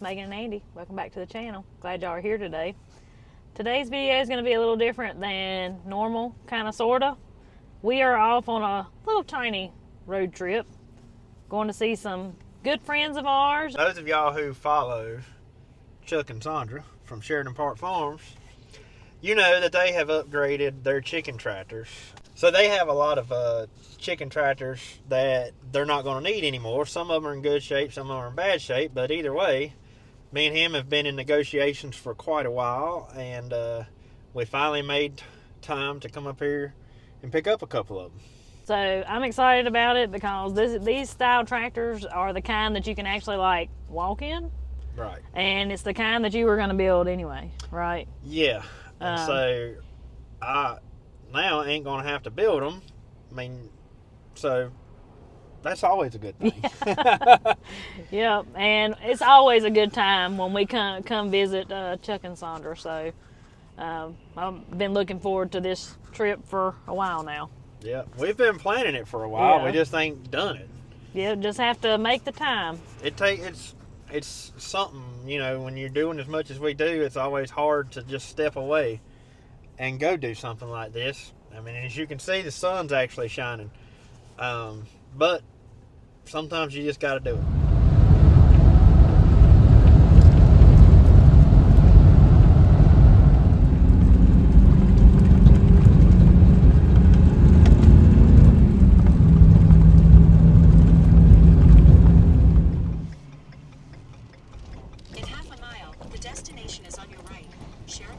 Meagan and Andy. Welcome back to the channel. Glad y'all are here today. Today's video is going to be a little different than normal, kind of, sort of. We are off on a little tiny road trip, going to see some good friends of ours. Those of y'all who follow Chuck and Sandra from Sheridan Park Farms, you know that they have upgraded their chicken tractors. So they have a lot of chicken tractors that they're not going to need anymore. Some of them are in good shape, some of them are in bad shape, but either way, me and him have been in negotiations for quite a while, and we finally made time to come up here and pick up a couple of them. So I'm excited about it because these style tractors are the kind that you can actually like walk in. Right. And it's the kind that you were going to build anyway, right? Yeah. And so I now ain't going to have to build them. I mean, so that's always a good thing. Yep, and it's always a good time when we come visit Chuck and Sandra. So I've been looking forward to this trip for a while now. Yeah, we've been planning it for a while. Yeah. We just ain't done it. Yeah, just have to make the time. It's something, you know, when you're doing as much as we do, it's always hard to just step away and go do something like this. I mean, as you can see, the sun's actually shining. But sometimes you just got to do it. In half a mile, the destination is on your right. Cheryl?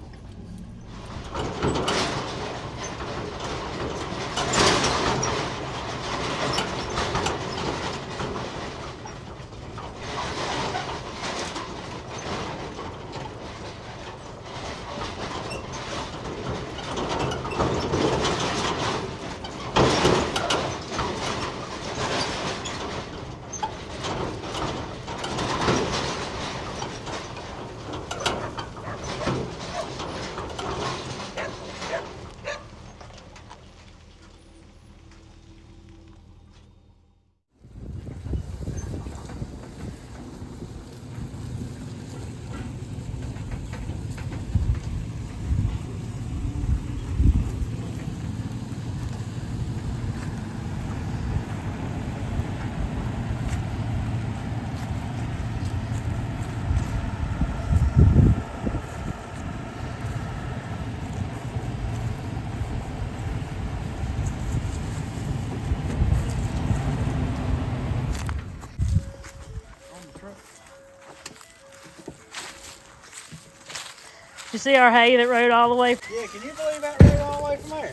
You see our hay that rode all the way? Yeah, can you believe that rode all the way from there?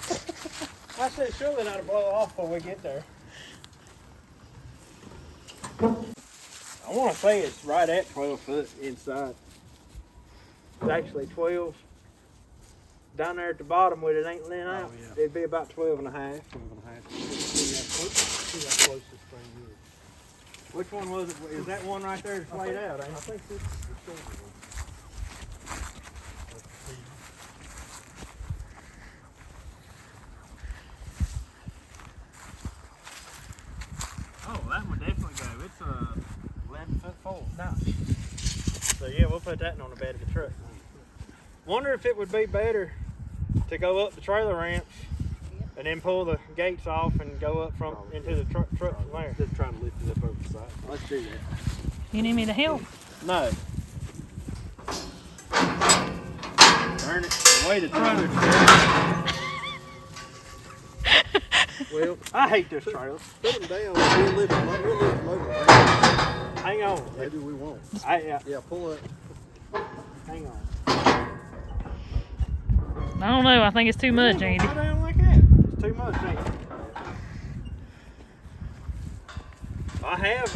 I said surely not to blow it off before we get there. I want to say it's right at 12 foot inside. It's actually 12. Down there at the bottom where it ain't laying out, yeah. It'd be about 12 and a half. 12 and a half. See how close this thing is. Which one was it? Is that one right there that's laid out? I think it's the shorter one. Oh, that one definitely go. It's 11 foot full. Nice. So yeah, we'll put that on the bed of the truck. Wonder if it would be better to go up the trailer ramps and then pull the gates off and go up from into the truck from there. Just trying to lift it up over the side. Let's do that. You need me to help? No. Turn it the way the trailer's turned. Well, I hate this trailer. put them down. We'll lift them over. Hang on. Maybe we won't. Yeah, Pull up. hang on. I don't know. I think it's too much, Andy. Go down like that. It's too much, ain't it? I have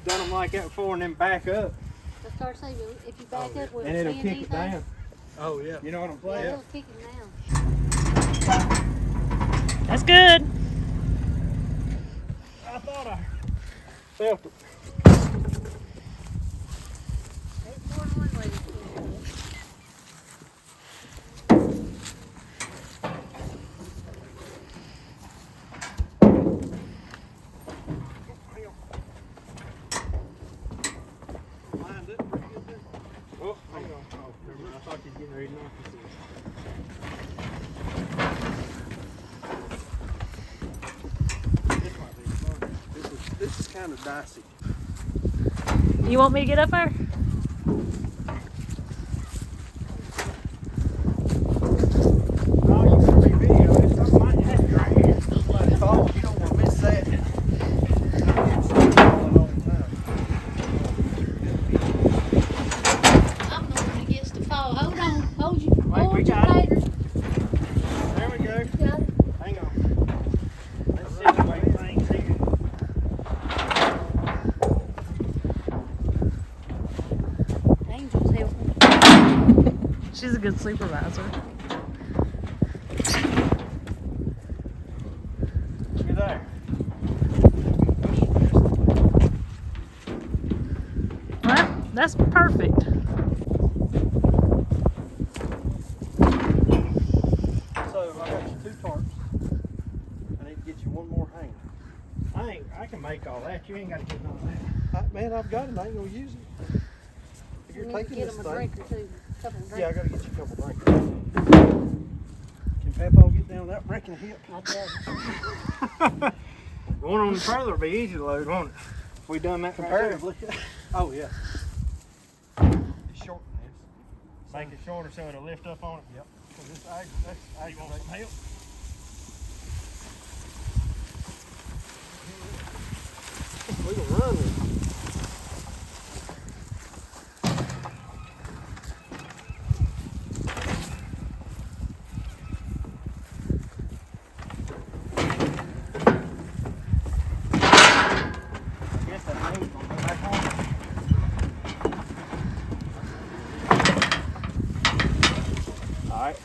done them like that before and then back up. Let's start saying, if you back up, will And it'll stand kick it anything? down. Oh, yeah. You know what I'm Yeah, saying? it'll kick it down. That's good. I thought I felt it. It's more than one way to do it. Lined up pretty good. kind of dicey. You want me to get up there? Oh, you can be video. There's something might happen right here. Bloody fall. You don't want to miss that. I'm the one that gets to fall. Hold on. Hold you. Wait, Hold we your got it. gator. There we go. Got it. Hang on. Let's situate things here. Angel's helping. She's a good supervisor. You're there. Well, that's perfect. So I got you 2 tarps. I need to get you one more hanger. I can make all that. You ain't got to get none of that. Man, I've got it. I ain't gonna use it. If you're You need to taking get this them a thing, drink or two. Couple of drinks. yeah, I gotta get you a couple drinks. Can Papa get down without breaking a hip? I tell you. One on the trailer would be easy to load, won't it? If we done that Comparatively. Oh yeah. It's short than this. Make it shorter so it'll lift up on it. Yep. So this that's You want some help? we can run with it. I guess that hose gonna go back on. Alright.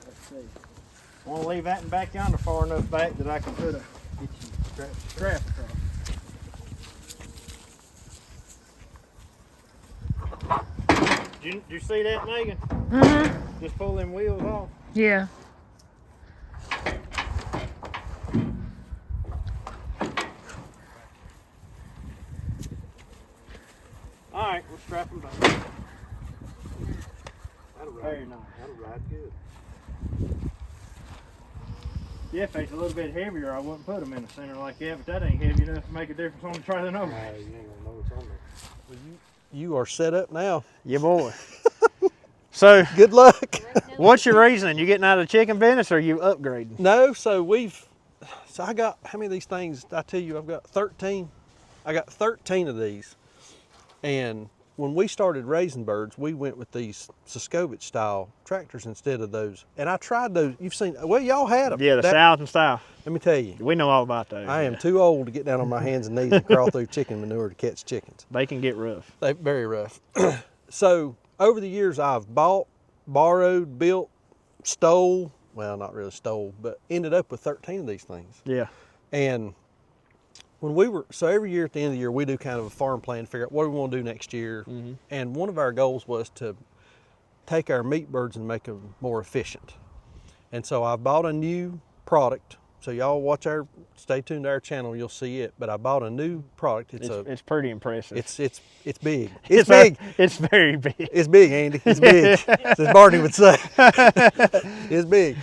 Let's see. I want to leave that in back yonder far enough back that I can put a get you strap across. Did you see that, Megan? Mm-hmm. Just pull them wheels off. Yeah. Alright, we'll strap them back. That'll ride. Very nice. That'll ride good. Yeah, if it's a little bit heavier, I wouldn't put them in the center like that, but that ain't heavy enough to make a difference on the trailer no No, more. you ain't gonna know what's on there. Well, you are set up now. Yeah, boy. So, Good luck. what's your reasoning? You getting out of the chicken business or you upgrading? No, so I got, how many of these things, I tell you, I've got 13. I got 13 of these. And when we started raising birds, we went with these Siskovich style tractors instead of those. And I tried those, you've seen, well, y'all had them. Yeah, the South and style. Let me tell you, We know all about those. I am yeah. too old to get down on my hands and knees and crawl through chicken manure to catch chickens. They can get rough. They're very rough. So over the years, I've bought, borrowed, built, stole, well, not really stole, but ended up with 13 of these things. Yeah. And when so every year at the end of the year, we do kind of a farm plan to figure out what we want to do next year. Mm-hmm. And one of our goals was to take our meat birds and make them more efficient. And so I bought a new product. So y'all stay tuned to our channel, you'll see it. But I bought a new product. It's pretty impressive. It's big. It's big. It's very big. It's big, Andy. It's big. As Barney would say. It's big.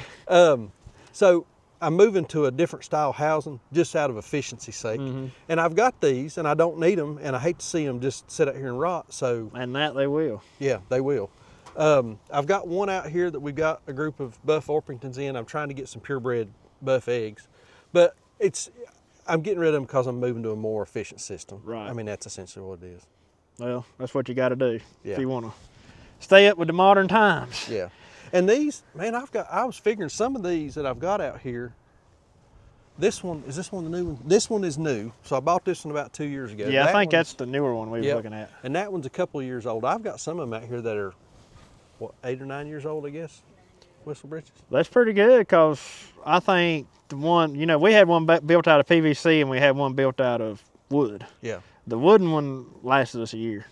So I'm moving to a different style housing just out of efficiency's sake. Mm-hmm. And I've got these and I don't need them and I hate to see them just sit out here and rot. So And that they will. yeah, they will. I've got one out here that we've got a group of buff Orpingtons in. I'm trying to get some purebred buff eggs, but I'm getting rid of them because I'm moving to a more efficient system. Right. I mean, that's essentially what it is. Well, that's what you got to do Yeah. if you want to stay up with the modern times. Yeah. And these, man, I was figuring some of these that I've got out here, is this one the new one? This one is new. So I bought this one about 2 years ago. Yeah, I That think one's- that's the newer one we were Yep. looking at. And that one's a couple of years old. I've got some of them out here that are, 8 or 9 years old, I guess, whistle britches. That's pretty good because I think the one, we had one built out of PVC and we had one built out of wood. Yeah. The wooden one lasted us a year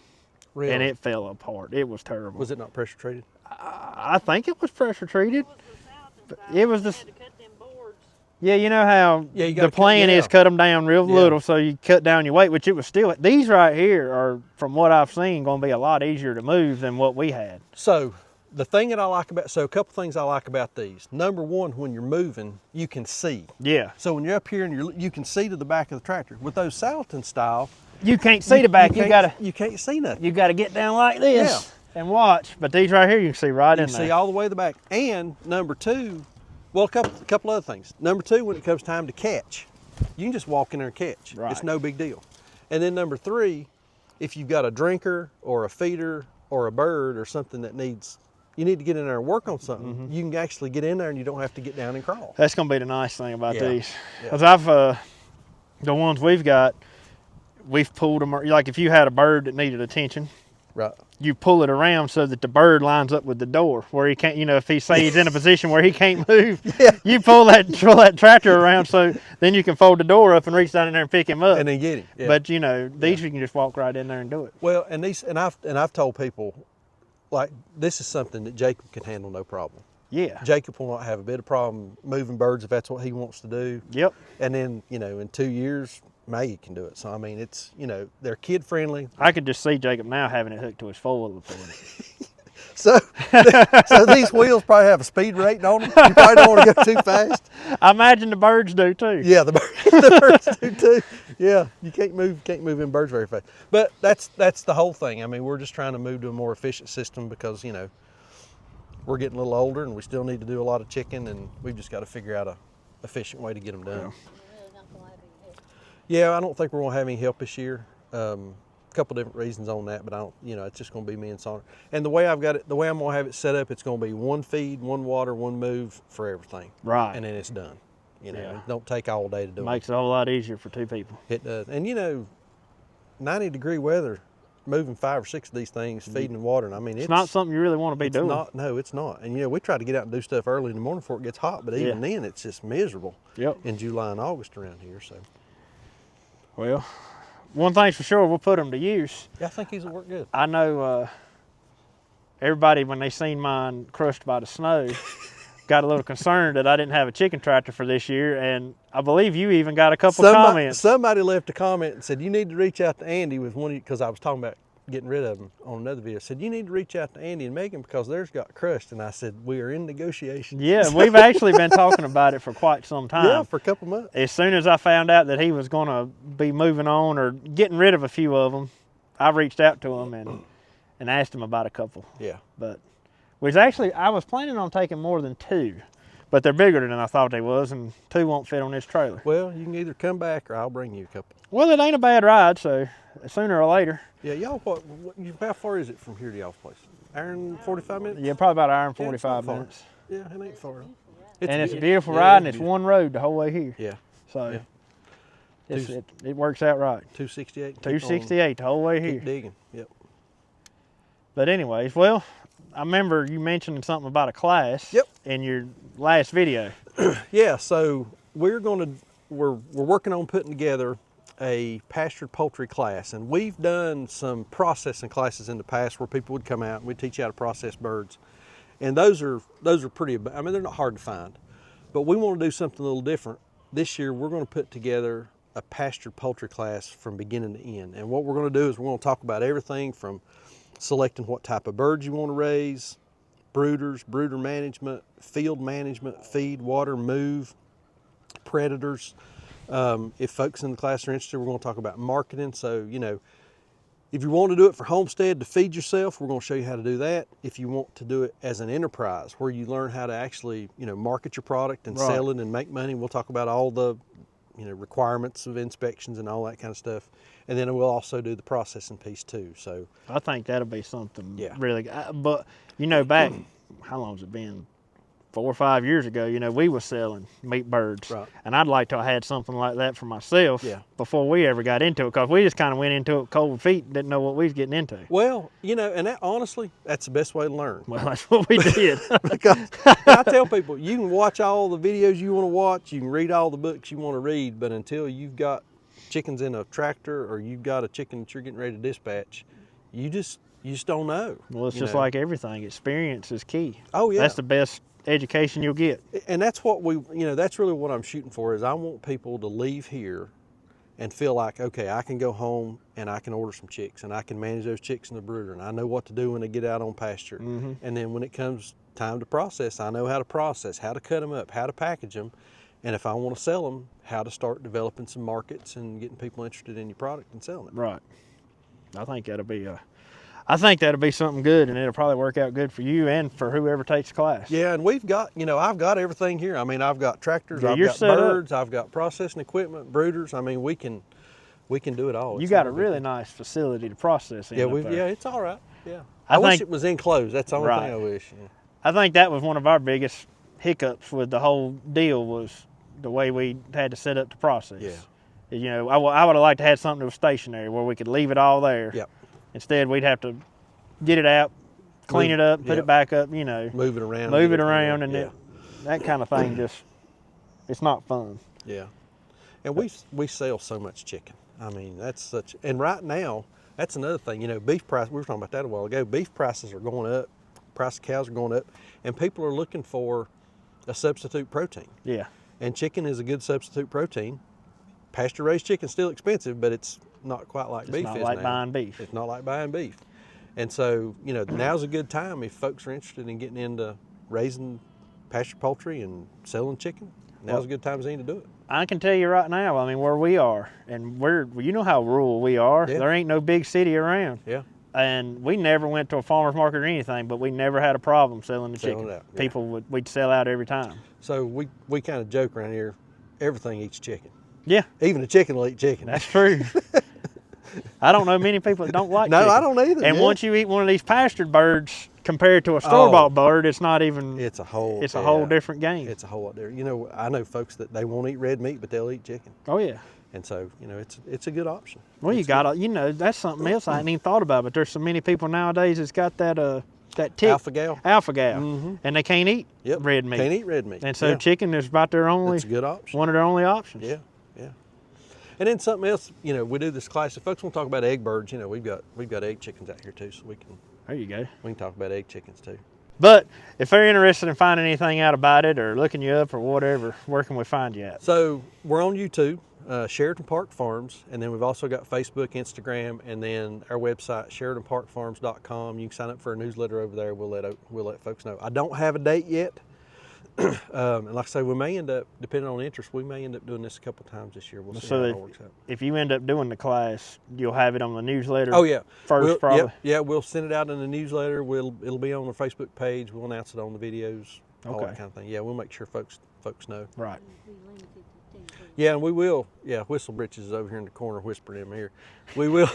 Really? and it fell apart. It was terrible. Was it not pressure treated? I think it was pressure treated. It was the. Had to cut them boards. Yeah, you know how Yeah, you the gotta plan cut- is yeah. cut them down real Yeah. little so you cut down your weight, which it was still. These right here are, from what I've seen, going to be a lot easier to move than what we had. So the thing that I like about, so a couple things I like about these. Number one, when you're moving, you can see. Yeah. So when you're up here and you can see to the back of the tractor. With those Salatin style, You can't see the back. you can't see nothing. You gotta get down like this and watch. But these right here, you can see right in You there. see all the way to the back. And number two, well, a couple other things. Number two, when it comes time to catch, you can just walk in there and catch. Right. It's no big deal. And then number three, if you've got a drinker or a feeder or a bird or something that you need to get in there and work on something, you can actually get in there and you don't have to get down and crawl. That's gonna be the nice thing about Yeah. these. Yeah. Cause I've the ones we've got, we've pulled them like if you had a bird that needed attention, Right. you pull it around so that the bird lines up with the door where he can't, if he say he's in a position where he can't move, you pull that tractor around so then you can fold the door up and reach down in there and pick him up. And then get him. Yeah. But these you can just walk right in there and do it. Well, and I've told people, like, this is something that Jacob can handle no problem. Yeah. Jacob will not have a bit of problem moving birds if that's what he wants to do. Yep. And then, in 2 years, Maggie can do it. So, I mean, it's, they're kid friendly. I could just see Jacob now having it hooked to his four-wheeler. So, so these wheels probably have a speed rating on them. You probably don't want to go too fast. I imagine the birds do too. Yeah, the birds do too. Yeah, you can't move in birds very fast. But that's the whole thing. I mean, we're just trying to move to a more efficient system because, we're getting a little older and we still need to do a lot of chicken, and we've just got to figure out a efficient way to get them done. Yeah, I don't think we're going to have any help this year. A couple different reasons on that, but I don't, it's just going to be me and Sandra. And the way I'm going to have it set up, it's going to be one feed, one water, one move for everything. Right. And then it's done. Yeah. It don't take all day to do Makes it a whole lot easier for two people. it. It does. And 90-degree weather, moving 5 or 6 of these things, feeding and watering. I mean, It's not something you really want to be doing. No, it's not. And we try to get out and do stuff early in the morning before it gets hot, but even then it's just miserable. Yep. In July and August around here. So Well, one thing's for sure, we'll put them to use. yeah, I think these will work good. I know everybody, when they seen mine crushed by the snow, got a little concerned that I didn't have a chicken tractor for this year, and I believe you even got a couple comments. Somebody left a comment and said, you need to reach out to Andy with one, because I was talking about getting rid of them on another video. Said, you need to reach out to Andy and Meagan because theirs got crushed. And I said, we are in negotiations. Yeah, we've actually been talking about it for quite some time. Yeah, for a couple months. As soon as I found out that he was going to be moving on or getting rid of a few of them, I reached out to him and asked him about a couple. Yeah. But I was planning on taking more than 2, but they're bigger than I thought they was, and 2 won't fit on this trailer. Well, you can either come back or I'll bring you a couple. Well, it ain't a bad ride, so sooner or later. Yeah, y'all, how far is it from here to y'all's place? Hour and 45 minutes? Yeah, probably about an hour and Yeah, it's 45 not far. minutes. Yeah, it ain't far. It's a beautiful ride, and it's one road the whole way here. Yeah. So Yeah. it works out right. 268. 268 the whole way Keep here. digging. Yep. But anyways, well, I remember you mentioning something about a class in your last video. Yeah, so we're working on putting together a pastured poultry class, and we've done some processing classes in the past where people would come out and we'd teach you how to process birds, and those are pretty, I mean, they're not hard to find, but we want to do something a little different. This year we're going to put together a pastured poultry class from beginning to end, and what we're going to do is we're going to talk about everything from selecting what type of birds you want to raise, brooders, brooder management, field management, feed, water, move, predators. If folks in the class are interested, we're going to talk about marketing. So, if you want to do it for homestead to feed yourself, we're going to show you how to do that. If you want to do it as an enterprise where you learn how to actually, market your product and sell it and make money, we'll talk about all the, requirements of inspections and all that kind of stuff. And then we'll also do the processing piece too. So I think that'll be something Yeah. really good. But, back, how long's it been? 4 or 5 years ago, we was selling meat birds. Right. And I'd like to have had something like that for myself Yeah. before we ever got into it, because we just kind of went into it with cold feet and didn't know what we was getting into. Well, and that, honestly, that's the best way to learn. Well, that's what we did. Because I tell people, you can watch all the videos you want to watch, you can read all the books you want to read, but until you've got chickens in a tractor or you've got a chicken that you're getting ready to dispatch, you just don't know. Well, it's just like everything. Experience is key. Oh, yeah. That's the best education you'll get. And that's what that's really what I'm shooting for, is I want people to leave here and feel like, okay, I can go home and I can order some chicks and I can manage those chicks in the brooder and I know what to do when they get out on pasture. And then when it comes time to process, I know how to process, how to cut them up, how to package them, and if I want to sell them, how to start developing some markets and getting people interested in your product and selling it. Right. I think that'll be something good, and it'll probably work out good for you and for whoever takes the class. Yeah, and we've got, I've got everything here. I mean, I've got tractors, Yeah, I've you're got set up. birds, I've got processing equipment, brooders. I mean, we can do it all. You It's got not a big really deal. nice facility to process in. Yeah, up there. it's all right. Yeah, I I wish think- it was enclosed. That's the only Right. thing I wish. Yeah. I think that was one of our biggest hiccups with the whole deal was the way we had to set up the process. Yeah. I would have liked to have something that was stationary where we could leave it all there. Yep. Instead, we'd have to get it out, clean Move- it up, put yep. it back up, Move it around. move get it everything around, going. and that kind of thing it's not fun. Yeah. And we sell so much chicken. I mean, and right now, that's another thing. Beef price, we were talking about that a while ago. Beef prices are going up, price of cows are going up, and people are looking for a substitute protein. Yeah. And chicken is a good substitute protein. Pasture-raised chicken's still expensive, but it's not quite like beef It's not is like now. buying beef. It's not like buying beef. And so, now's a good time if folks are interested in getting into raising pasture poultry and selling chicken. Now's a good time as any to do it. I can tell you right now, I mean, where we are, and you know how rural we are. Yeah. There ain't no big city around. Yeah. And we never went to a farmer's market or anything, but we never had a problem selling the Selling chicken. it out, yeah. People we'd sell out every time. So we kind of joke around here, everything eats chicken. Yeah, Even a chicken will eat chicken. that's true. I don't know many people that don't like No, chicken. I don't either, And yeah. once you eat one of these pastured birds compared to a store-bought bird, it's not even, It's a whole different game. It's a whole lot different. I know folks that they won't eat red meat, but they'll eat chicken. Oh, yeah. And so, it's a good option. Well, you got to, that's something else I hadn't even thought about, but there's so many people nowadays that's got that tick. Alpha-gal. Alpha-gal. And they can't eat Yep. red meat. Can't eat red meat. And so Yeah. chicken is about their only, It's a good option. one of their only options. Yeah, yeah. And then something else, we do this class. If folks want to talk about egg birds, we've got egg chickens out here too, so we There you go. can talk about egg chickens too. But if they're interested in finding anything out about it or looking you up or whatever, where can we find you at? So we're on YouTube, Sheridan Park Farms, and then we've also got Facebook, Instagram, and then our website, SheridanParkFarms.com. You can sign up for a newsletter over there. We'll let folks know. I don't have a date yet. And like I say, we may end up, depending on interest, we may end up doing this a couple times this year. We'll see So how it that- all works out. If you end up doing the class, you'll have it on the newsletter. Oh yeah, First, probably. Yeah, we'll send it out in the newsletter. It'll be on the Facebook page. We'll announce it on the videos, all Okay. that kind of thing. Yeah, we'll make sure folks know. Right. Yeah, and we will. Yeah, Whistle Britches is over here in the corner whispering in my ear. We will.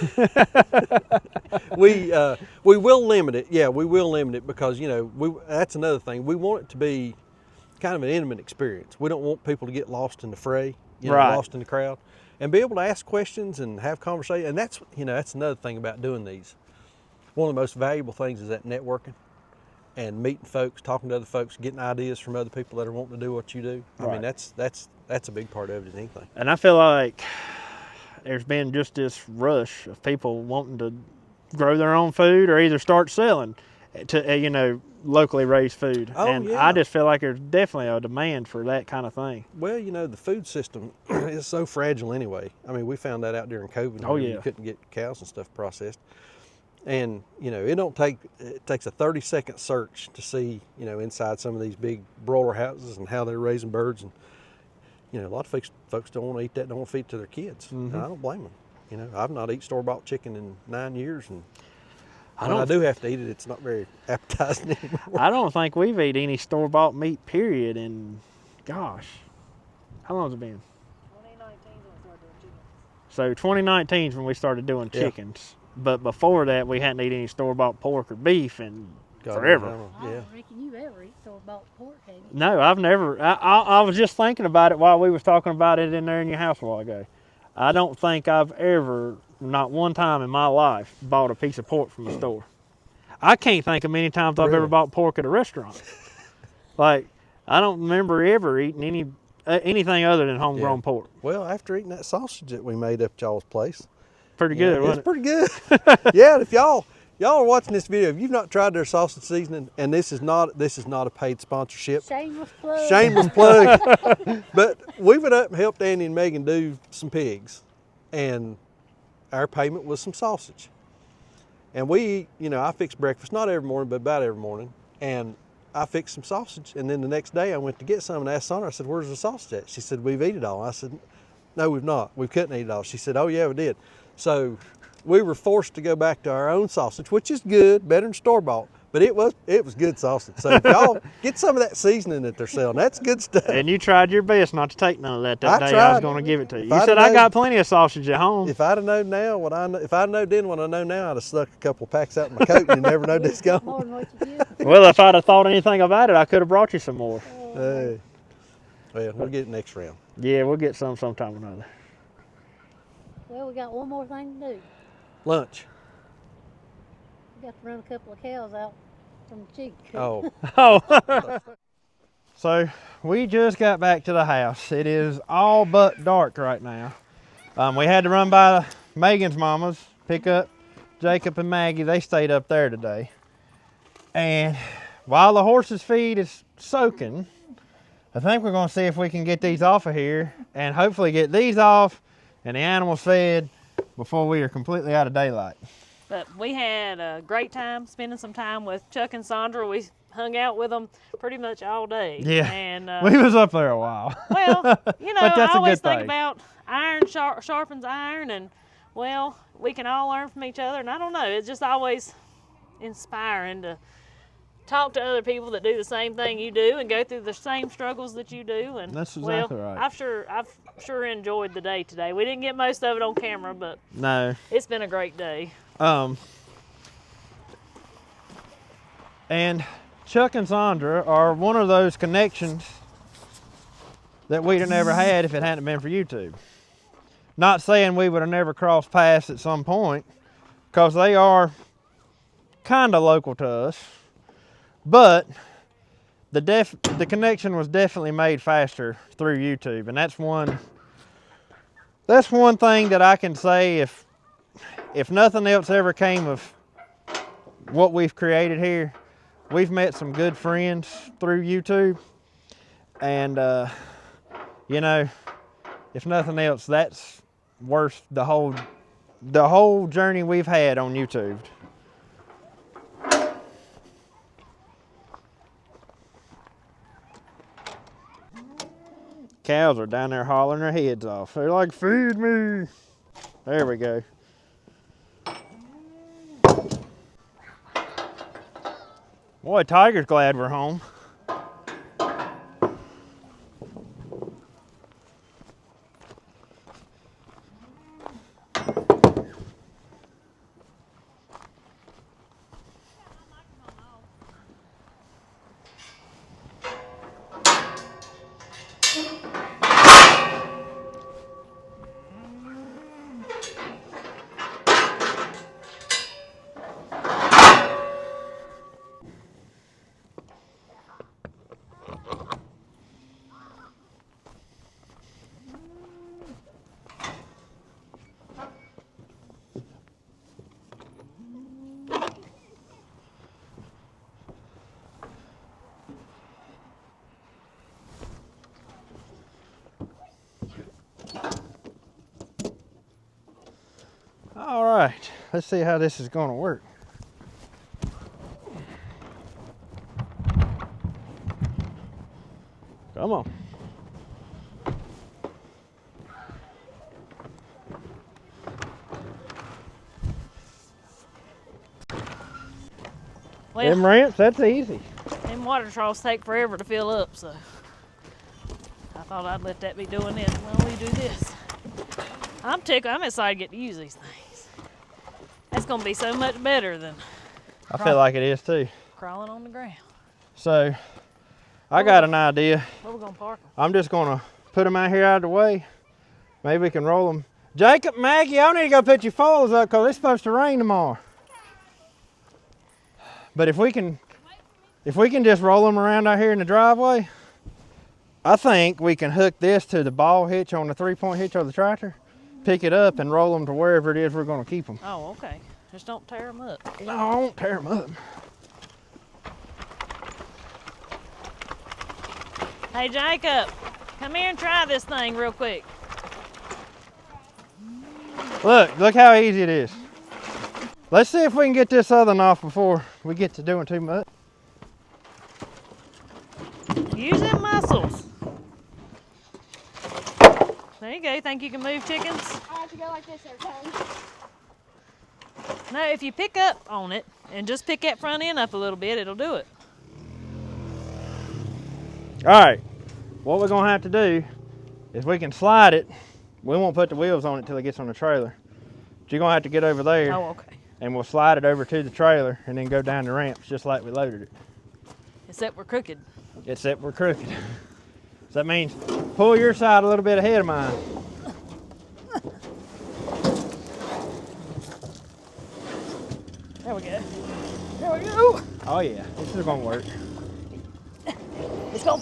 We will limit it. Yeah, we will limit it because that's another thing. We want it to be kind of an intimate experience. We don't want people to get lost in the fray, Right. lost in the crowd, and be able to ask questions and have conversation. And that's another thing about doing these. One of the most valuable things is that networking and meeting folks, talking to other folks, getting ideas from other people that are wanting to do what you do. I Right. mean, that's a big part of it in anything. And I feel like there's been just this rush of people wanting to grow their own food or either start selling to, locally raised food. Oh, and yeah. I just feel like there's definitely a demand for that kind of thing. Well, the food system is so fragile anyway. I mean, we found that out during COVID. Oh, where yeah. You couldn't get cows and stuff processed. And, it takes a 30-second search to see, inside some of these big broiler houses and how they're raising birds. And, a lot of folks don't want to eat that, don't want to feed it to their kids. And I don't blame them. I've not eaten store-bought chicken in 9 years. And when I do have to eat it, it's not very appetizing anymore. I don't think we've eaten any store-bought meat, period, in, gosh, how long has it been? 2019 when we started doing chicken. So 2019 is when we started doing Yeah. chickens. But before that, we hadn't eaten any store-bought pork or beef in God, forever. I Yeah. don't reckon you ever eat store-bought pork, have you? No, I've never. I was just thinking about it while we was talking about it in there in your house a while ago. I don't think I've ever, not one time in my life, bought a piece of pork from a store. I can't think of many times I've ever Really? bought pork at a restaurant. Like, I don't remember ever eating anything other than homegrown Yeah. pork. Well, after eating that sausage that we made up at y'all's place, Pretty good, it's wasn't it? pretty good. Yeah, and if y'all are watching this video, if you've not tried their sausage seasoning, and this is not a paid sponsorship, Shameless plug. shameless plug, but we went up and helped Andy and Megan do some pigs, and our payment was some sausage. And we eat, you know, I fix breakfast, not every morning, but about every morning. And I fixed some sausage, and then the next day I went to get some and asked Sandra, I said, where's the sausage at? She said, we've eaten it all. I said, no, we've not. We couldn't eat it all. She said, oh yeah, we did. So we were forced to go back to our own sausage, which is good, better than store-bought, but it was good sausage. So if y'all get some of that seasoning that they're selling, that's good stuff. And you tried your best not to take none of that I day I was tried. going to give it to you. If You I'd said, have I got known- plenty of sausage at home. If I'd have known now what I know, if I'd known then what I know now, I'd have stuck a couple packs out in my coat and you never know this More gone. than what you did. Well, if I'd have thought anything about it, I could have brought you some more. Hey. Well, we'll get it next round. Yeah, we'll get some sometime or another. Well, we got one more thing to do. Lunch. We got to run a couple of cows out from the chicken coop. Oh, Oh. So we just got back to the house. It is all but dark right now. We had to run by Megan's mama's, pick up Jacob and Maggie. They stayed up there today. And while the horses' feed is soaking, I think we're going to see if we can get these off of here and hopefully get these off and the animals fed before we are completely out of daylight. But we had a great time spending some time with Chuck and Sandra. We hung out with them pretty much all day. Yeah. And We was up there a while. well, you know, But that's I a always good think thing. about iron sharpens iron, and well, we can all learn from each other. And I don't know, it's just always inspiring to talk to other people that do the same thing you do and go through the same struggles that you do. And That's exactly well, right. I've sure enjoyed the day today. We didn't get most of it on camera, but No. it's been a great day. And Chuck and Sandra are one of those connections that we'd have never had if it hadn't been for YouTube. Not saying we would have never crossed paths at some point, because they are kind of local to us, but the connection was definitely made faster through YouTube, and that's one thing that I can say if nothing else ever came of what we've created here. We've met some good friends through YouTube, and you know, if nothing else, that's worth the whole journey we've had on YouTube. Cows are down there hollering their heads off. They're like, feed me. There we go. Boy, Tiger's glad we're home. All right, let's see how this is going to work. Come on. Well, Them ramps, that's easy. them water troughs take forever to fill up, so I thought I'd let that be doing this while we do this. I'm tickled. I'm excited to get to use these things. That's gonna be so much better than I feel like it is too. crawling on the ground. So, I got an idea. Where we gonna park them? I'm just gonna put them out here out of the way. Maybe we can roll them. Jacob, Maggie, I need to go put your foils up because it's supposed to rain tomorrow. But if we can just roll them around out here in the driveway, I think we can hook this to the ball hitch on the 3-point hitch of the tractor, pick it up and roll them to wherever it is we're gonna keep them. Oh, okay. Just don't tear them up. No, I won't tear them up. Hey, Jacob, come here and try this thing real quick. Look how easy it is. Let's see if we can get this other one off before we get to doing too much. Use them muscles. There you go. Think you can move chickens? I have to go like this every time. No, if you pick up on it and just pick that front end up a little bit, it'll do it. All right, what we're gonna have to do is we can slide it. We won't put the wheels on it till it gets on the trailer. But you're gonna have to get over there. Oh, okay. And we'll slide it over to the trailer and then go down the ramps just like we loaded it. Except we're crooked. Except we're crooked. So that means pull your side a little bit ahead of mine. There we go. There we go. Oh yeah, this is gonna work. Let's go.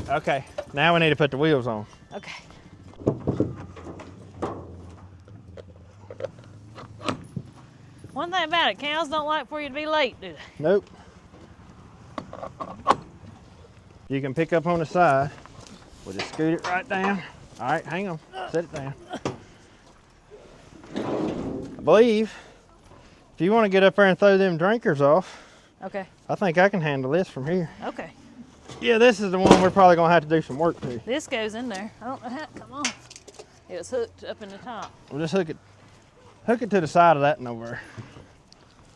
Okay, now we need to put the wheels on. Okay. One thing about it, cows don't like for you to be late, do they? Nope. You can pick up on the side. We'll just scoot it right down. All right, hang on, set it down. I believe if you want to get up there and throw them drinkers off, Okay. I think I can handle this from here. Okay. Yeah, this is the one we're probably gonna have to do some work to. This goes in there. I don't know how it come off. It was hooked up in the top. We'll just hook it to the side of that one over there.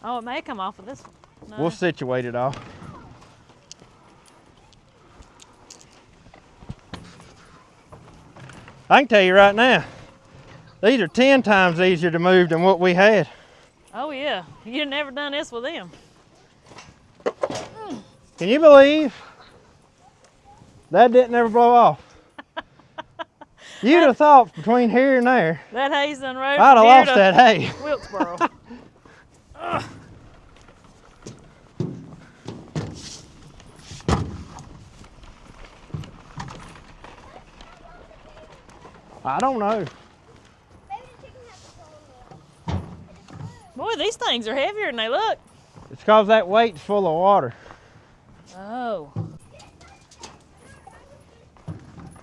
Oh, it may come off of this one. No. We'll situate it all. I can tell you right now, these are 10 times easier to move than what we had. Oh yeah, you've never done this with them. Can you believe that didn't ever blow off? You'd have thought between here and there, That hay's done rode I'd have from here lost to that hay. Wilkesboro. I don't know. Boy, these things are heavier than they look. It's because that weight's full of water. Oh.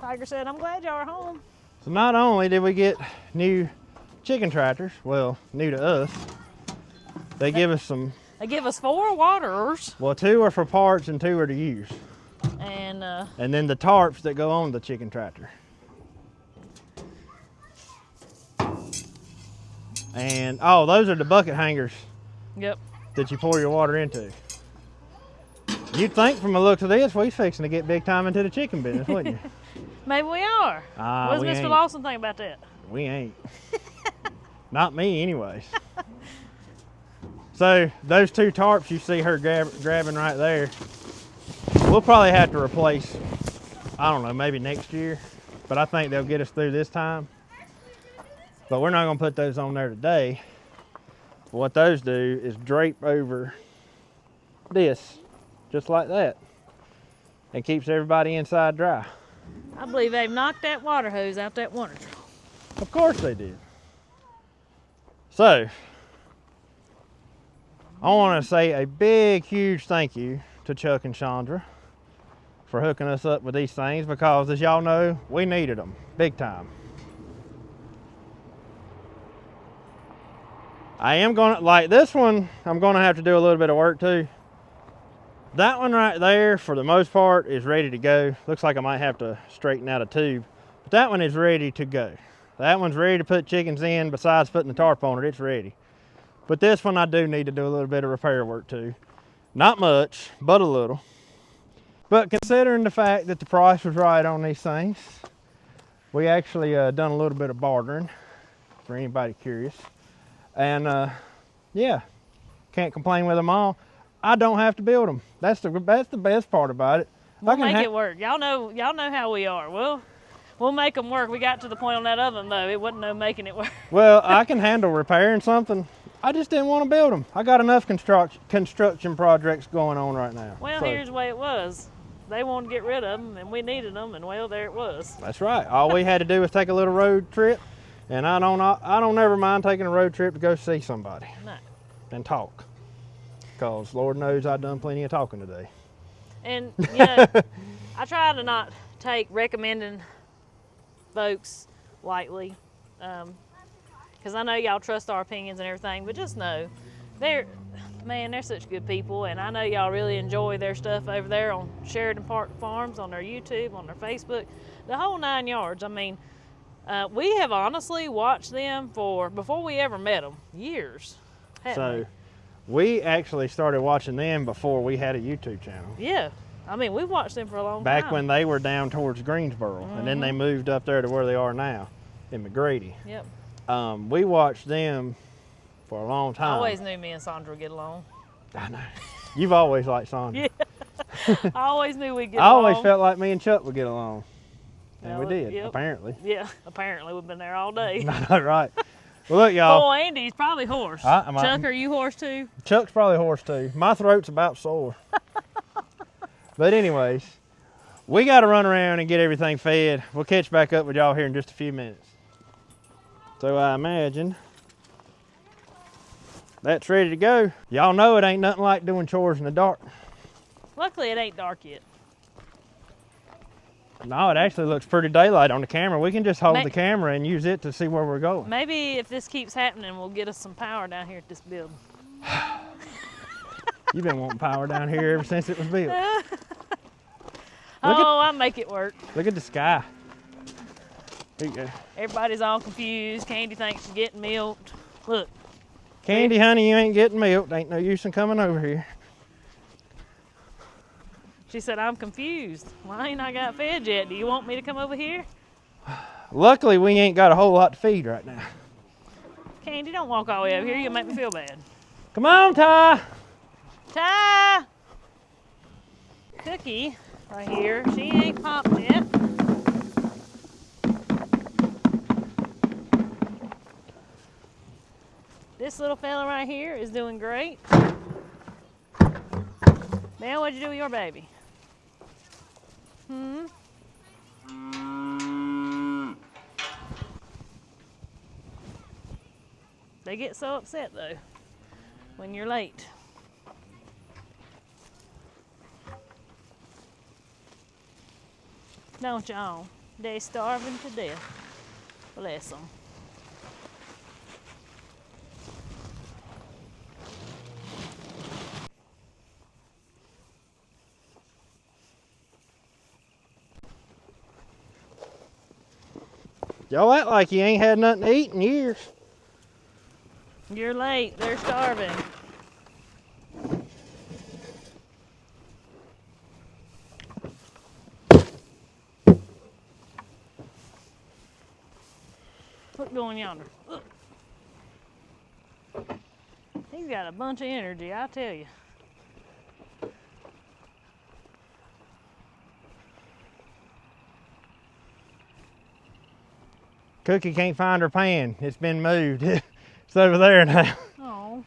Tiger said, I'm glad y'all are home. So not only did we get new chicken tractors, well, new to us, they give us some, They give us 4 waterers well, 2 are for parts and 2 are to use. and And then the tarps that go on the chicken tractor. And, oh, those are the bucket hangers yep. that you pour your water into. You'd think from the looks of this, we're fixing to get big time into the chicken business, wouldn't you? Maybe we are. What we does Mr. ain't. Lawson think about that? We ain't. Not me, anyways. So those 2 tarps you see her grabbing right there, we'll probably have to replace, I don't know, maybe next year. But I think they'll get us through this time. But we're not gonna put those on there today. What those do is drape over this, just like that, and keeps everybody inside dry. I believe they've knocked that water hose out that water trough. Of course they did. So, I want to say a big, huge thank you to Chuck and Chandra for hooking us up with these things, because as y'all know, we needed them big time. I am gonna, like this one, I'm gonna have to do a little bit of work too. That one right there, for the most part, is ready to go. Looks like I might have to straighten out a tube, but that one is ready to go. That one's ready to put chickens in. Besides putting the tarp on it, it's ready. But this one I do need to do a little bit of repair work too. Not much, but a little. But considering the fact that the price was right on these things, we actually done a little bit of bartering, for anybody curious. And yeah, can't complain with them all. I don't have to build them. That's the best part about it. We'll make it work. Y'all know how we are. We'll make them work. We got to the point on that other one though. It wasn't no making it work. Well, I can handle repairing something. I just didn't want to build them. I got enough construction projects going on right now. Well, so, here's the way it was. They wanted to get rid of them, and we needed them, and well, there it was. That's right. All we had to do was take a little road trip, and I don't ever mind taking a road trip to go see somebody. No. And talk. Because Lord knows I've done plenty of talking today. And, you know, I try to not take recommending folks lightly. because I know y'all trust our opinions and everything, but just know they're such good people, and I know y'all really enjoy their stuff over there on Sheridan Park Farms, on their YouTube, on their Facebook, the whole 9 yards. I mean, we have honestly watched them before we ever met them, years. So we actually started watching them before we had a YouTube channel. Yeah. I mean, we've watched them for a long time. Back when they were down towards Greensboro, and then they moved up there to where they are now, in McGrady. Yep. We watched them for a long time. I always knew me and Sandra would get along. I know. You've always liked Sandra. Yeah. I always knew we'd get I along. always felt like me and Chuck would get along. And Well, we did, yep. apparently. Yeah, apparently we've been there all day. I know, right. Well, look, y'all. Oh, Andy's probably horse. I'm Chuck, are you horse too? Chuck's probably horse too. My throat's about sore. But anyways, we got to run around and get everything fed. We'll catch back up with y'all here in just a few minutes. So I imagine that's ready to go. Y'all know it ain't nothing like doing chores in the dark. Luckily, it ain't dark yet. No, it actually looks pretty daylight on the camera. We can just hold the camera and use it to see where we're going. Maybe if this keeps happening, we'll get us some power down here at this building. You've been wanting power down here ever since it was built. I'll make it work. Look at the sky. There you go. Everybody's all confused. Candy thinks she's getting milked. Look. Candy, honey, you ain't getting milked. Ain't no use in coming over here. She said, I'm confused. Well, I ain't I got fed yet. Do you want me to come over here? Luckily, we ain't got a whole lot to feed right now. Candy, don't walk all the way over here. You'll make me feel bad. Come on, Ty. Ty! Cookie, right here. She ain't popped yet. This little fella right here is doing great. Man, what'd you do with your baby? They get so upset though when you're late. Don't y'all? They starving to death. Bless them. Y'all act like you ain't had nothing to eat in years. You're late. They're starving. Look, going yonder. Look. He's got a bunch of energy, I tell you. Cookie can't find her pan. It's been moved. It's over there now. Oh.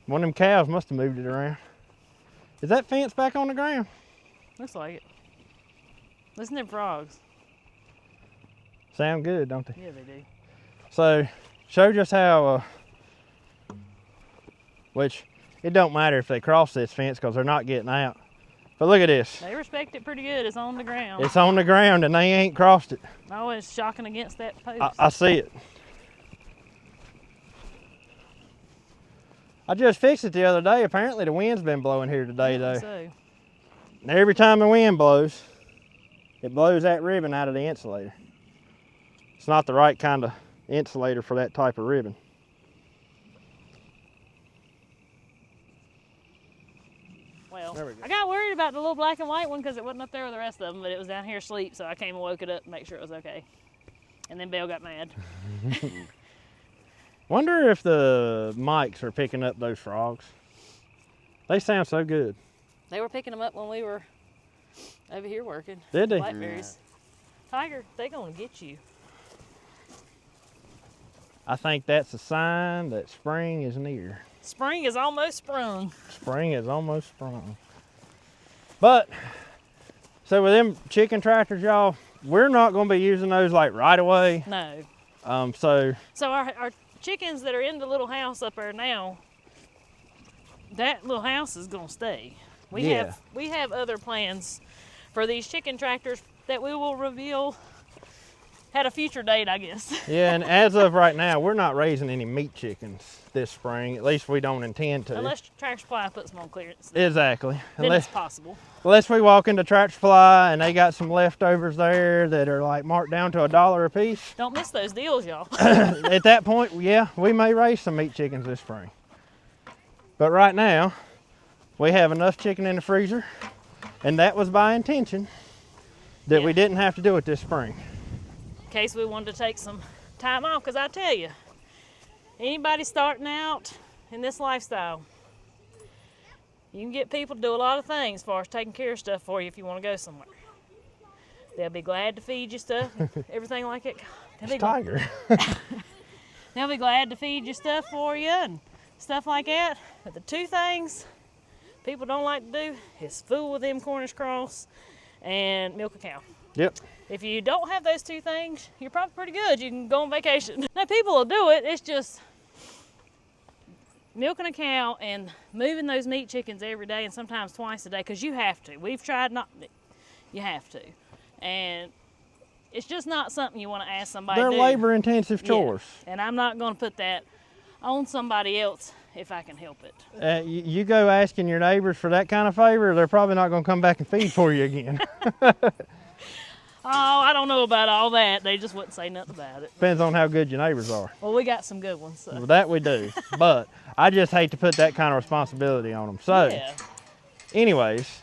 One of them cows must have moved it around. Is that fence back on the ground? Looks like it. Listen to them frogs. Sound good, don't they? Yeah, they do. So, show just how, which it don't matter if they cross this fence because they're not getting out. But look at this. They respect it pretty good. It's on the ground. It's on the ground and they ain't crossed it. Oh, it's shocking against that post. I see it. I just fixed it the other day. Apparently the wind's been blowing here today though. So, And every time the wind blows, it blows that ribbon out of the insulator. It's not the right kind of insulator for that type of ribbon. well, There we go. I got worried about the little black and white one because it wasn't up there with the rest of them, but it was down here asleep, so I came and woke it up to make sure it was okay. And then Belle got mad. Wonder if the mics are picking up those frogs. They sound so good. They were picking them up when we were over here working. Did they? Blackberries. Tiger, they gonna get you. I think that's a sign that spring is near. Spring is almost sprung. Spring is almost sprung. But, so with them chicken tractors, y'all, we're not gonna be using those like right away. No. So our chickens that are in the little house up there now, that little house is gonna stay. We have other plans for these chicken tractors that we will reveal had a future date, I guess. Yeah, and as of right now, we're not raising any meat chickens this spring. At least we don't intend to. Unless Tractor Supply puts them on clearance. Exactly. Then it's possible. Unless we walk into Tractor Supply and they got some leftovers there that are like marked down to $1 a piece. Don't miss those deals, y'all. At that point, yeah, we may raise some meat chickens this spring. But right now, we have enough chicken in the freezer, and that was by intention that we didn't have to do it this spring. In case we wanted to take some time off, because I tell you, anybody starting out in this lifestyle, you can get people to do a lot of things as far as taking care of stuff for you if you want to go somewhere. They'll be glad to feed you stuff, everything like it. It's Tiger. They'll be glad to feed you stuff for you and stuff like that. But the two things people don't like to do is fool with them Cornish cross and milk a cow. Yep. If you don't have those two things, you're probably pretty good. You can go on vacation. Now, people will do it. It's just milking a cow and moving those meat chickens every day and sometimes twice a day, because you have to. We've tried not, you have to. And it's just not something you want to ask somebody to do. They're labor-intensive chores. Yeah. And I'm not going to put that on somebody else if I can help it. You go asking your neighbors for that kind of favor, they're probably not going to come back and feed for you again. Oh, I don't know about all that. They just wouldn't say nothing about it. Depends on how good your neighbors are. Well, we got some good ones. So. Well, that we do. But I just hate to put that kind of responsibility on them. So, Yeah. anyways,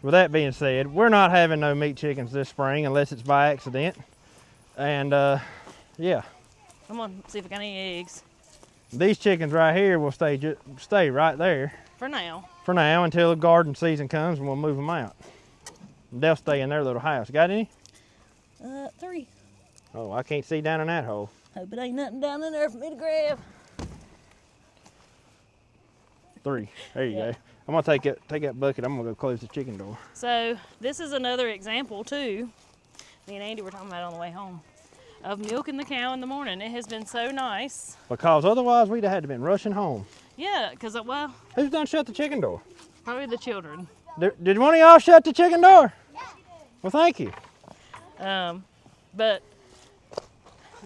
with that being said, we're not having no meat chickens this spring unless it's by accident. And, yeah. I'm going to see if I got any eggs. These chickens right here will stay right there For now. for now until the garden season comes and we'll move them out. They'll stay in their little house. Got any? 3. Oh, I can't see down in that hole. Hope it ain't nothing down in there for me to grab. 3. There you Yeah. go. I'm gonna take that bucket. I'm gonna go close the chicken door. So this is another example too. Me and Andy were talking about it on the way home of milking the cow in the morning. It has been so nice. Because otherwise we'd have had to been rushing home. Yeah, because well, Who's done shut the chicken door? probably the children. Did one of y'all shut the chicken door? Well, thank you. But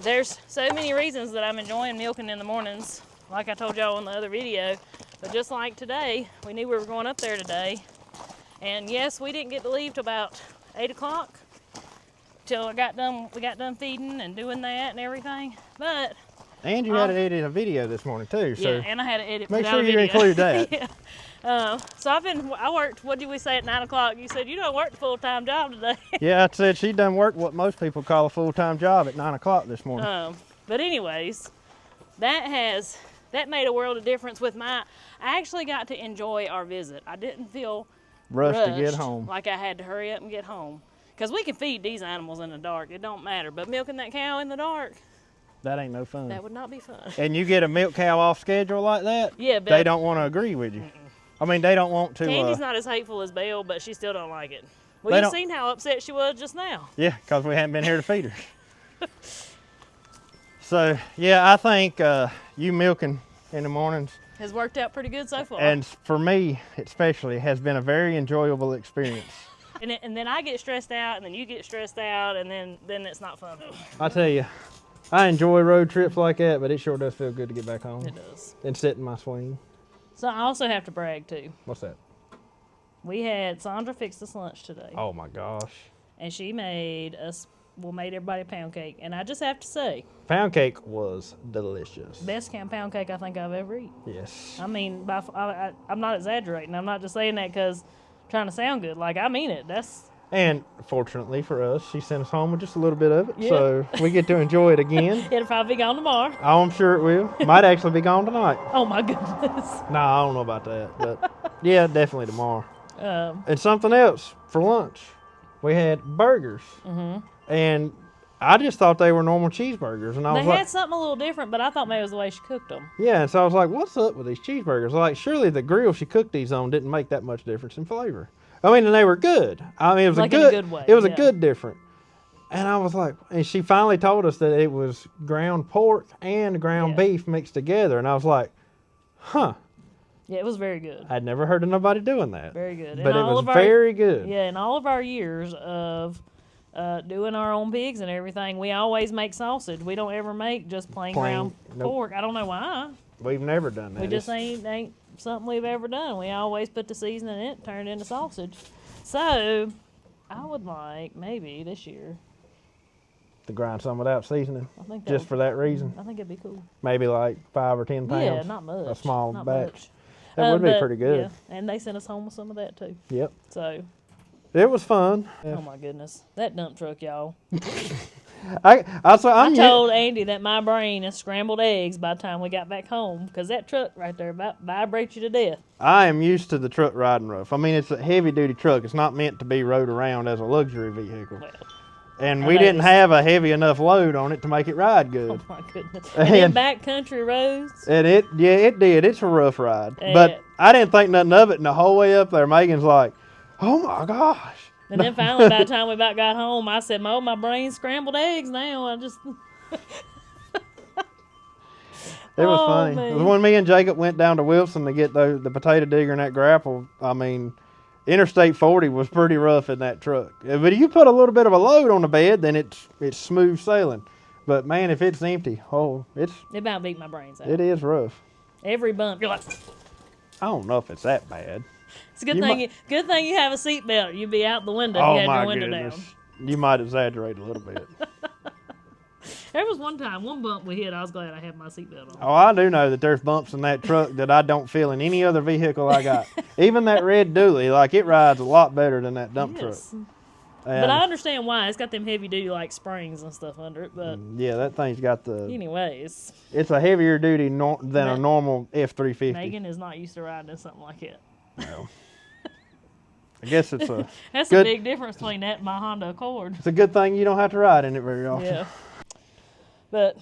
there's so many reasons that I'm enjoying milking in the mornings. Like I told y'all in the other video. But just like today, we knew we were going up there today. And yes, we didn't get to leave till about 8 o'clock. Till we got done feeding and doing that and everything. But And you had to edit a video this morning too, so yeah, and I had to edit. make put sure out a you video. include that. Yeah. So I worked. What did we say at 9 o'clock? You said you don't work a full-time job today. Yeah, I said she done work what most people call a full-time job at 9 o'clock this morning. But anyways, that made a world of difference with I actually got to enjoy our visit. I didn't feel Rushed to get home. like I had to hurry up and get home. Because we can feed these animals in the dark. It don't matter. But milking that cow in the dark, That ain't no fun. that would not be fun. And you get a milk cow off schedule like that, Yeah, but they don't want to agree with you. I mean, they don't want to. Candy's not as hateful as Belle, but she still don't like it. Well, They you don't- seen how upset she was just now. Yeah, because we haven't been here to feed her. So, yeah, I think you milking in the mornings, Has worked out pretty good so far. and for me especially, has been a very enjoyable experience. And then I get stressed out, and then you get stressed out, and then it's not fun. I tell you, I enjoy road trips like that, but it sure does feel good to get back home It does. and sit in my swing. So I also have to brag too. What's that? We had Sandra fix us lunch today, Oh my gosh. and she made everybody a pound cake. And I just have to say, Pound cake was delicious. best pound cake I think I've ever eaten. Yes. I mean, I'm not exaggerating. I'm not just saying that because I'm trying to sound good. Like, I mean it. And fortunately for us, she sent us home with just a little bit of it, Yeah. so we get to enjoy it again. It'll probably be gone tomorrow. Oh, I'm sure it will. Might actually be gone tonight. Oh my goodness. No, I don't know about that, but yeah, definitely tomorrow. Um, And something else for lunch. We had burgers, and I just thought they were normal cheeseburgers, and I they was like, had something a little different, but I thought maybe it was the way she cooked them. yeah. And so I was like, what's up with these cheeseburgers? Like, surely the grill she cooked these on didn't make that much difference in flavor. I mean, and they were good. I mean, it was Like a in good, a good way, it was a yeah. good different. And I was like, and she finally told us that it was ground pork and ground Yeah. beef mixed together, and I was like, huh. Yeah, it was very good. I'd never heard of nobody doing that. Very good. But And it all was of our- very good. Yeah, in all of our years of doing our own pigs and everything, we always make sausage. We don't ever make just plain ground nope. pork. I don't know why. We've never done that. We just ain't something we've ever done. We always put the seasoning in it, turn it into sausage. So I would like maybe this year. To grind some without seasoning, I think just for that reason. I think it'd be cool. Maybe like 5 or 10 pounds. Yeah, not much. A small not batch. Much. That would be But, pretty good. Yeah, and they sent us home with some of that too. Yep. So, It was fun. oh my goodness, that dump truck, y'all. I told Andy that my brain is scrambled eggs by the time we got back home because that truck right there about vibrates you to death. I am used to the truck riding rough. I mean, it's a heavy duty truck. It's not meant to be rode around as a luxury vehicle. Well, And we didn't have a heavy enough load on it to make it ride good. oh my goodness. And then backcountry roads. And it did. It's a rough ride. And but I didn't think nothing of it. And the whole way up there, Megan's like, oh my gosh. And then finally, by the time we about got home, I said, my brain's scrambled eggs now. I just... It was funny. Man. It was when me and Jacob went down to Wilson to get the potato digger and that grapple. I mean, Interstate 40 was pretty rough in that truck. But if you put a little bit of a load on the bed, then it's smooth sailing. But man, if it's empty, it about beat my brains out. It is rough. Every bump, you're like... I don't know if it's that bad. It's a good thing you have a seatbelt. You'd be out the window if you had your window down. You might exaggerate a little bit. There was one bump we hit. I was glad I had my seatbelt on. Oh, I do know that there's bumps in that truck that I don't feel in any other vehicle I got. Even that red dually, like it rides a lot better than that dump truck. But I understand why. It's got them heavy duty like springs and stuff under it. But yeah, that thing's got the. Anyways, it's a heavier duty than a normal F-350. Megan is not used to riding in something like it. No. I guess it's a. That's a big difference between that and my Honda Accord. It's a good thing you don't have to ride in it very often. Yeah. But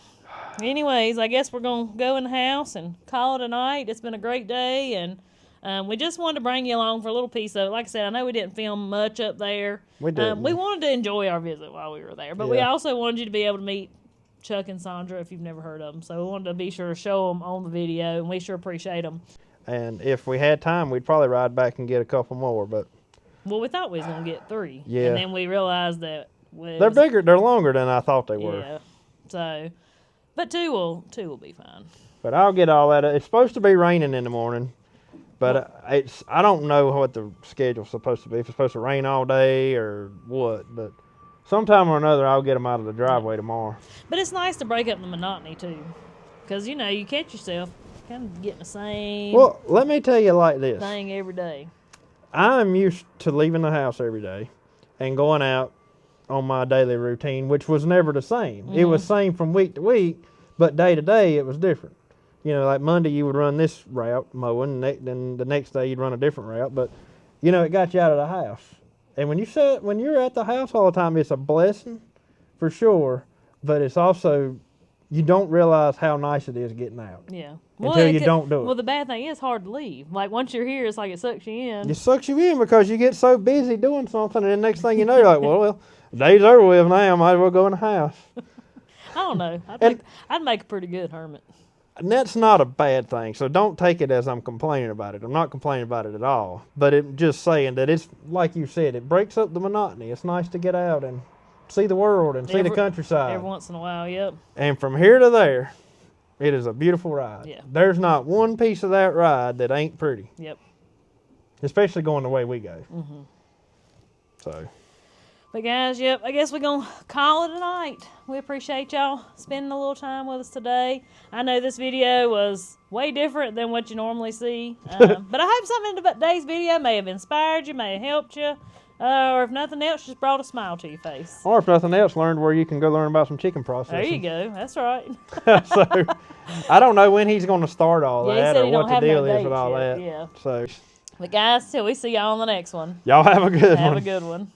anyways, I guess we're going to go in the house and call it a night. It's been a great day, and we just wanted to bring you along for a little piece of it. Like I said, I know we didn't film much up there. We did. We wanted to enjoy our visit while we were there, but we also wanted you to be able to meet Chuck and Sandra if you've never heard of them. So we wanted to be sure to show them on the video, and we sure appreciate them. And if we had time, we'd probably ride back and get a couple more, but... Well, we thought we was going to get 3. Yeah. And then we realized that... They're bigger. They're longer than I thought they were. Yeah. So, but two will be fine. But I'll get all that. It's supposed to be raining in the morning, but I don't know what the schedule's supposed to be. If it's supposed to rain all day or what, but sometime or another I'll get them out of the driveway tomorrow. But it's nice to break up the monotony too, because you catch yourself kind of getting the same. Well, let me tell you like this thing every day. I'm used to leaving the house every day and going out on my daily routine, which was never the same. It was same from week to week, but day to day it was different. Like Monday you would run this route mowing, then the next day you'd run a different route, but it got you out of the house. And when you're at the house all the time, it's a blessing for sure, but it's also, you don't realize how nice it is getting out. Yeah. Until you don't do it. Well, the bad thing is hard to leave. Like once you're here, it's like it sucks you in. It sucks you in because you get so busy doing something, and the next thing you know, you're like, well, day's over with now. Might as well go in the house. I don't know. I'd make a pretty good hermit. And that's not a bad thing. So don't take it as I'm complaining about it. I'm not complaining about it at all. But I'm just saying that it's like you said. It breaks up the monotony. It's nice to get out and see the world and see the countryside. Every once in a while, yep. And from here to there, it is a beautiful ride. Yeah. There's not one piece of that ride that ain't pretty. Yep. Especially going the way we go. Mm-hmm. So. But guys, yep, I guess we're going to call it a night. We appreciate y'all spending a little time with us today. I know this video was way different than what you normally see. But I hope something in today's video may have inspired you, may have helped you. Or if nothing else, just brought a smile to your face. Or if nothing else, learned where you can go learn about some chicken processing. There you go. That's right. So, I don't know when he's going to start all he that said or he what don't the have deal no is with all dates yet. that. Yeah. So, But guys, till we see y'all on the next one. y'all have a good one. Have a good one.